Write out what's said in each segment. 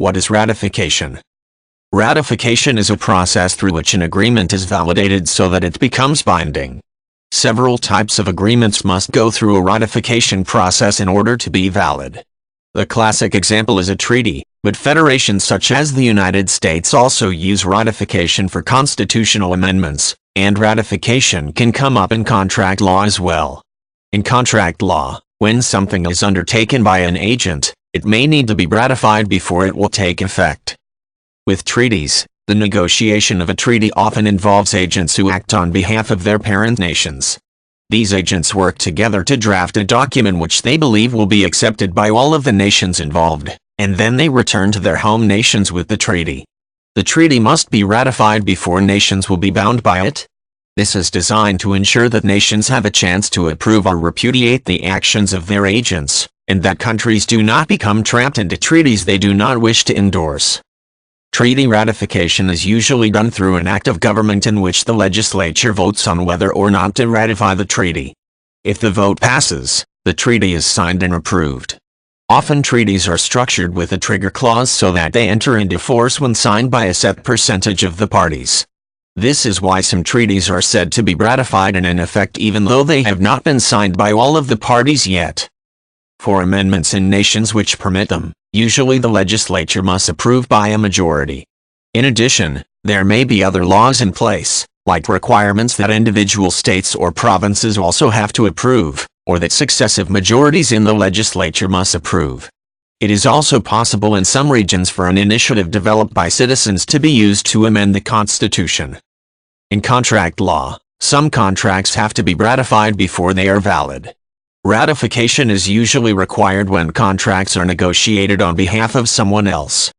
What is ratification? Ratification is a process through which an agreement is validated so that it becomes binding. Several types of agreements must go through a ratification process in order to be valid. The classic example is a treaty, but federations such as the United States also use ratification for constitutional amendments, and ratification can come up in contract law as well. In contract law, when something is undertaken by an agent, it may need to be ratified before it will take effect. With treaties, the negotiation of a treaty often involves agents who act on behalf of their parent nations. These agents work together to draft a document which they believe will be accepted by all of the nations involved, and then they return to their home nations with the treaty. The treaty must be ratified before nations will be bound by it. This is designed to ensure that nations have a chance to approve or repudiate the actions of their agents, and that countries do not become trapped into treaties they do not wish to endorse. Treaty ratification is usually done through an act of government in which the legislature votes on whether or not to ratify the treaty. If the vote passes, the treaty is signed and approved. Often treaties are structured with a trigger clause so that they enter into force when signed by a set percentage of the parties. This is why some treaties are said to be ratified and in effect even though they have not been signed by all of the parties yet. For amendments in nations which permit them, usually the legislature must approve by a majority. In addition, there may be other laws in place, like requirements that individual states or provinces also have to approve, or that successive majorities in the legislature must approve. It is also possible in some regions for an initiative developed by citizens to be used to amend the Constitution. In contract law, some contracts have to be ratified before they are valid. Ratification is usually required when contracts are negotiated on behalf of someone else.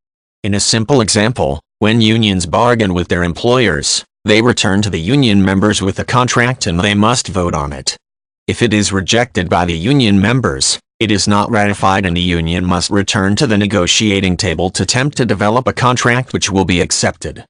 In a simple example, when unions bargain with their employers, they return to the union members with a contract and they must vote on it. If it is rejected by the union members, it is not ratified and the union must return to the negotiating table to attempt to develop a contract which will be accepted.